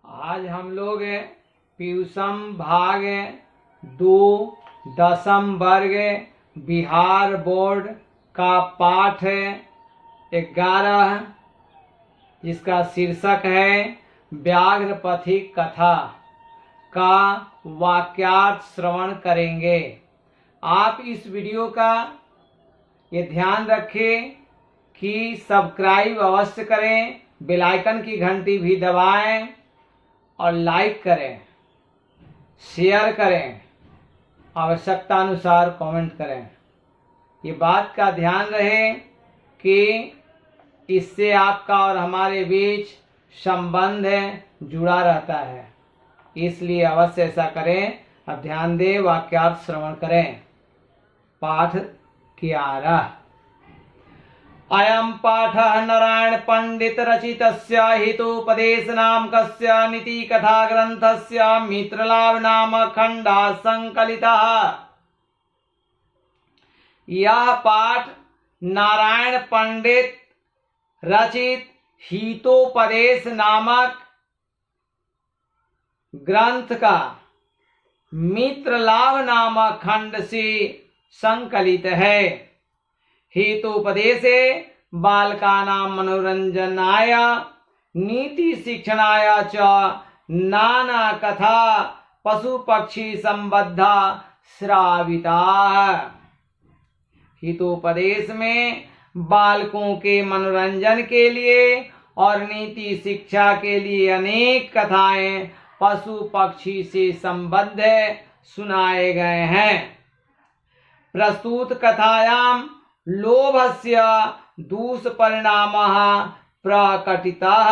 आज हम लोग पीयूषम भाग 2 दसम वर्ग बिहार बोर्ड का पाठ 11 जिसका शीर्षक है व्याघ्र पथिक कथा का वाक्यार्थ श्रवण करेंगे। आप इस वीडियो का ये ध्यान रखें कि सब्सक्राइब अवश्य करें, बेल आइकन की घंटी भी दबाएं और लाइक करें, शेयर करें, आवश्यकता अनुसार कमेंट करें। ये बात का ध्यान रहे कि इससे आपका और हमारे बीच संबंध जुड़ा रहता है, इसलिए अवश्य ऐसा करें। अब ध्यान दें, वाक्यार्थ श्रवण करें। पाठ 11। अयं पाठः नारायण पंडित रचितस्य हितोपदेश नामकस्य नीति कथा ग्रंथस्य मित्रलाभ नाम खंडः संकलितः। यह पाठ नारायण पंडित रचित हितोपदेश नामक ग्रंथ का मित्रलाभ नामक खंड से संकलित है। हितोपदेशे बालकानां मनोरंजनाय नीति शिक्षणाय च नाना कथा पशु पक्षी संबद्धा श्राविता। हितोपदेश में बालकों के मनोरंजन के लिए और नीति शिक्षा के लिए अनेक कथाएं पशु पक्षी से संबद्ध सुनाए गए हैं। प्रस्तुत कथायां लोभस्य दुष्परिणामः प्रकटितः।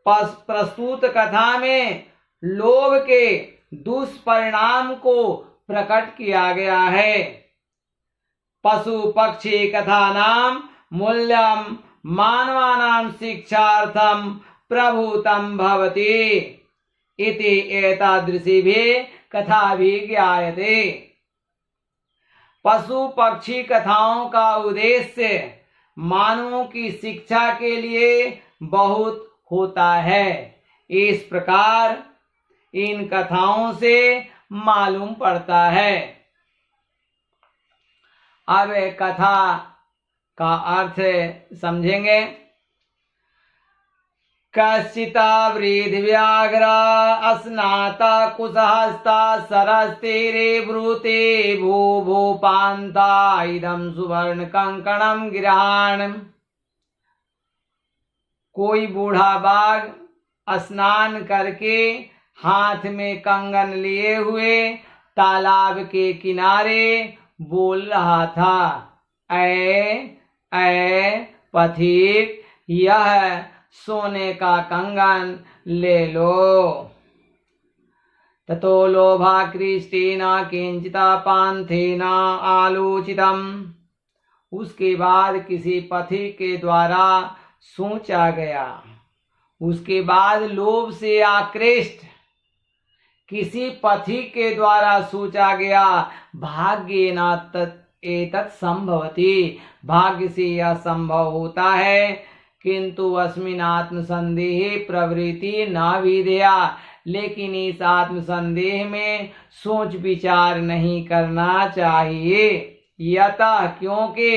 प्रस्तुत कथा में लोभ के दुष्परिणाम को प्रकट किया गया है। पशु पक्षी कथानां मूल्यं मानवानां शिक्षार्थं प्रभूतं भवति इति एतादृशीभिः कथाभिः ज्ञायते। पशु पक्षी कथाओं का उद्देश्य मानवों की शिक्षा के लिए बहुत होता है। इस प्रकार इन कथाओं से मालूम पड़ता है। अब कथा का अर्थ समझेंगे। कश्चिता वृद्धव्याघ्रा अस्नाता कुशहस्ता सरस्तीरे ब्रूते भू भूपान्ता इदं सुवर्ण कंकणम गिरहाण। कोई बूढ़ा बाघ स्नान करके हाथ में कंगन लिए हुए तालाब के किनारे बोल रहा था, ऐ पथिक, यह सोने का कंगन ले लो। ततो लोभाकृष्टेन किंचिता पान्थेन आलोचितम्। उसके बाद किसी पथिक के द्वारा सोचा गया। उसके बाद लोभ से आकृष्ट किसी पथिक के द्वारा सोचा गया, भाग्येन एतत् संभवति, भाग्य से यह संभव होता है, किंतु अस्मिन् आत्मसंदेहे प्रवृत्ति न विधेया, लेकिन इस आत्मसंदेह में सोच विचार नहीं करना चाहिए। यतः, क्योंकि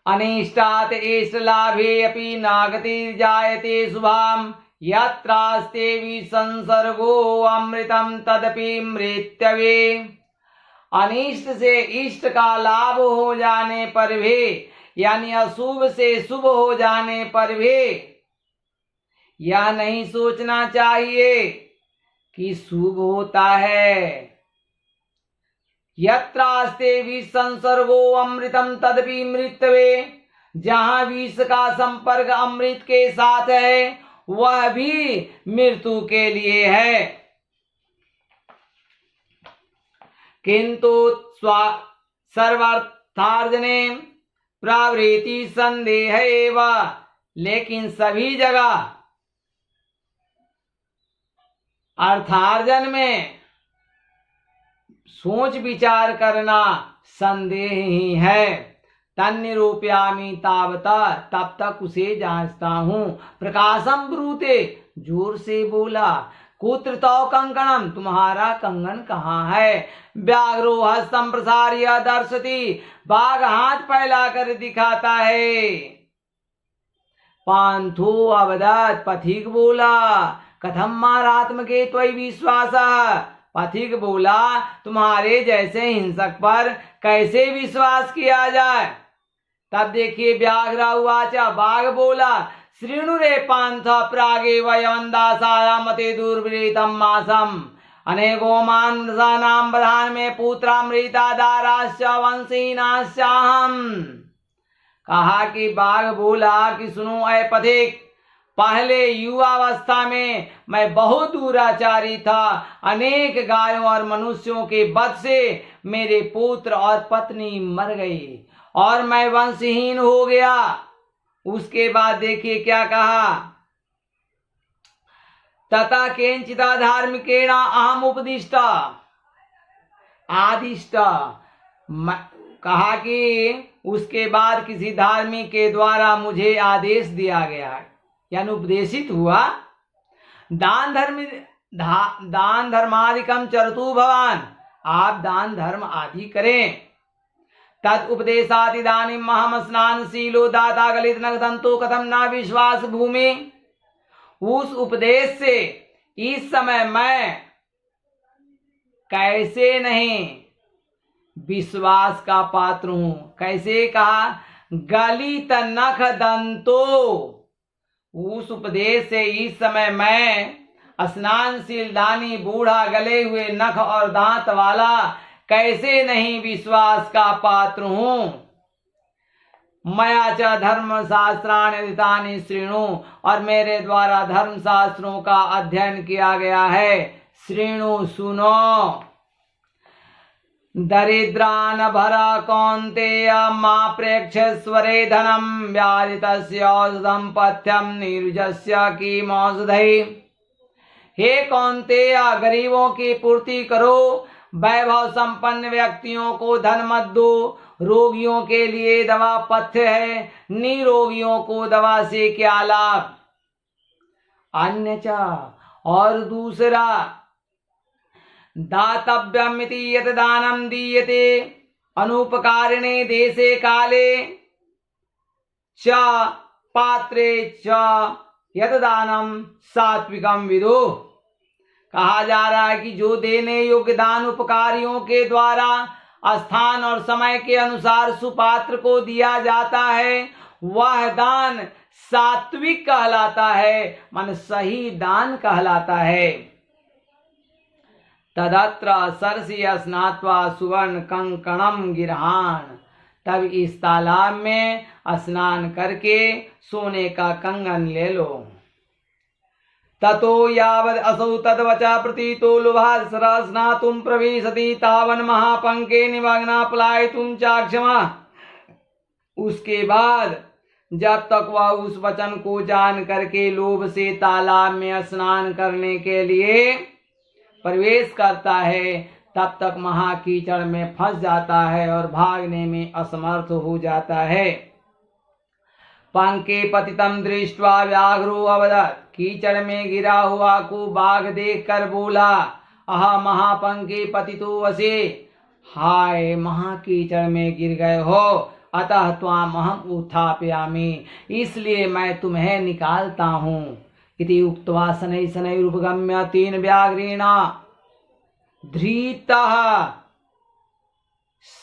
अनिष्टात् एष लाभे अपि नागतिर्जायते शुभाम्, यत्रास्ते विसंसर्गो अमृतम तदपि मृत्यवे। अनिष्ट से इष्ट का लाभ हो जाने पर भी, यानी अशुभ से शुभ हो जाने पर भी यह नहीं सोचना चाहिए कि शुभ होता है। यत्रास्ते विसंसर्गो अमृतम तदपि मृत्यवे। जहां विष का संपर्क अमृत के साथ है, वह भी मृत्यु के लिए है। किंतु सर्वार्थार्जने प्रवृत्ति संदेह एवं, लेकिन सभी जगह अर्थार्जन में सोच विचार करना संदेह ही है। तन्निरूपयामि तावता, तब तक उसे जांचता हूँ। प्रकाशम ब्रूते, जोर से बोला। कुत्र तौ कंकणम, तुम्हारा कंगन कहाँ है? व्याघ्रो हस्तम प्रसार्य दर्शति, बाघ हाथ फैलाकर दिखाता है। पांथो अवदत्, पथिक बोला। कथम मारात्मके त्वयि विश्वासः, पथिक बोला तुम्हारे जैसे हिंसक पर कैसे विश्वास किया जाए। तब देखिए व्याघ्र उवाच, बाघ बोला श्रृणु रे पांथ प्रागे वयवंदासायां मते दुर्वृतम मासम अनेको मानसानां बधान में पुत्रामृता दाराश्च वंशीनाश्चाहम। कहा कि बाघ बोला कि सुनो ऐ पथिक, पहले युवावस्था में मैं बहुत दुराचारी था। अनेक गायों और मनुष्यों के वध से मेरे पुत्र और पत्नी मर गई और मैं वंशहीन हो गया। उसके बाद देखिए क्या कहा, तथा केंचिता धार्मिकेण अहम उपदिष्ट आदिष्ट। कहा कि उसके बाद किसी धार्मिक के द्वारा मुझे आदेश दिया गया, यानी उपदेशित हुआ। दान धर्मादिकम चरतु भवान, आप दान धर्म आदि करें। तद उपदेशात इदानीम महम स्नानशीलो दाता गलित नगदंतो कथम ना विश्वास भूमि। उस उपदेश से इस समय मैं कैसे नहीं विश्वास का पात्र हूं। कैसे कहा, गलित नख दंतो, उस उपदेश से इस समय मैं स्नानशील दानी बूढ़ा गले हुए नख और दांत वाला कैसे नहीं विश्वास का पात्र हूं। मया च धर्म शास्त्राणि अधीतानि शृणु, और मेरे द्वारा धर्म शास्त्रों का अध्ययन किया गया है। शृणु सुनो। दरिद्रान भरा कौन्तेय मा प्रेक्षस्वरे धनम व्याधितस्य औषधम पथ्यम नीरजस्य किमौषधै। हे कौन्तेय, गरीबों की पूर्ति करो, वैभव संपन्न व्यक्तियों को धन मत दो। रोगियों के लिए दवा पथ्य है, निरोगियों को दवा से क्या लाभ। अन्यचा, और दूसरा, दातव्यमिति यत दानम दीयते अनुपकारिणे देशे काले च पात्रे च यत दानम सात्विकम विदु। कहा जा रहा है कि जो देने योग्य दान उपकारियों के द्वारा स्थान और समय के अनुसार सुपात्र को दिया जाता है, वह दान सात्विक कहलाता है, मन सही दान कहलाता है। तदत्र सरसी स्नात्वा सुवर्ण कंकणम गिरहान, तब इस तालाब में स्नान करके सोने का कंगन ले लो। ततो यावद असौ तद्वचा प्रतीतो लुभासरा स्नातुम प्रविशति तावन महापंके निमग्ना पलायितुम चाक्षमा। उसके बाद जब तक वह उस वचन को जान करके लोभ से तालाब में स्नान करने के लिए प्रवेश करता है, तब तक महाकीचड़ में फंस जाता है और भागने में असमर्थ हो जाता है। पंके पतितम दृष्ट्वा व्याघ्रो अवदत्, कीचड़ में गिरा हुआ को बाघ देखकर बोला, आह महापंके पतितो वसे, हाय महाकीचड़ में गिर गए हो, अतः त्वाम अहम उत्थापयामि, इसलिए मैं तुम्हें निकालता हूँ। इति उक्त्वा शनैः शनैरुपगम्य तेन व्याघ्रेण धृतः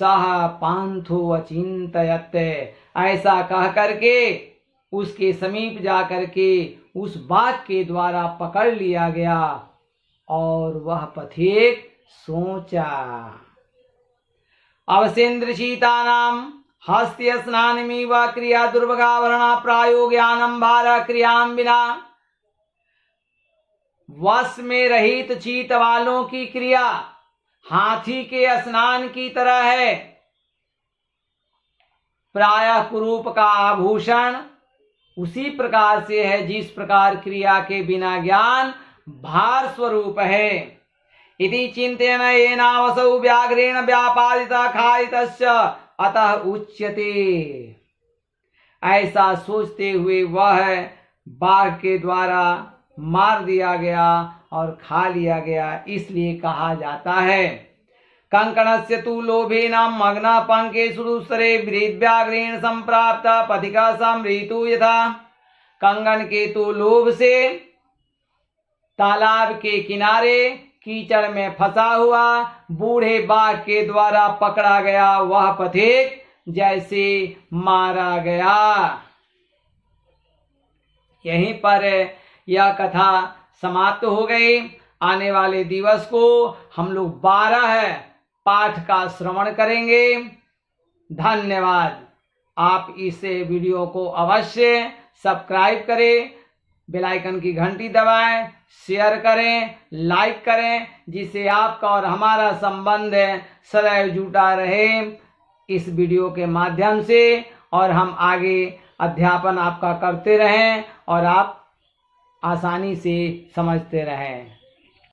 सह पांथो अचिंतयत्। ऐसा कह करके उसके समीप जा करके उस बाघ के द्वारा पकड़ लिया गया और वह पथिक सोचा। अवसेन्द्रशीतानां हस्त्य स्नानमिव क्रिया दुर्भगावरणा प्रायो ज्ञानम भार क्रियाम बिना। वश में रहित चीत वालों की क्रिया हाथी के स्नान की तरह है। प्रायः कुरूप का आभूषण उसी प्रकार से है जिस प्रकार क्रिया के बिना ज्ञान भार स्वरूप है। इति चिंतेन येनावसौ व्याघ्रेण व्यापादिता खादितस्य अतः उच्यते। ऐसा सोचते हुए वह बाघ के द्वारा मार दिया गया और खा लिया गया, इसलिए कहा जाता है कंकणस्य तु लोभेन मग्ना पंके सुदुस्तरे व्याघ्रेण संप्राप्त पथिका समृतु यथा। कंगन के तो लोभ से तालाब के किनारे कीचड़ में फंसा हुआ बूढ़े बाघ के द्वारा पकड़ा गया वह पथिक जैसे मारा गया। यहीं पर यह कथा समाप्त हो गई। आने वाले दिवस को हम लोग 12 पाठ का श्रवण करेंगे। धन्यवाद। आप इस वीडियो को अवश्य सब्सक्राइब करें, बेल आइकन की घंटी दबाएं, शेयर करें, लाइक करें, जिससे आपका और हमारा संबंध सदैव जुटा रहे इस वीडियो के माध्यम से, और हम आगे अध्यापन आपका करते रहें और आप आसानी से समझते रहें।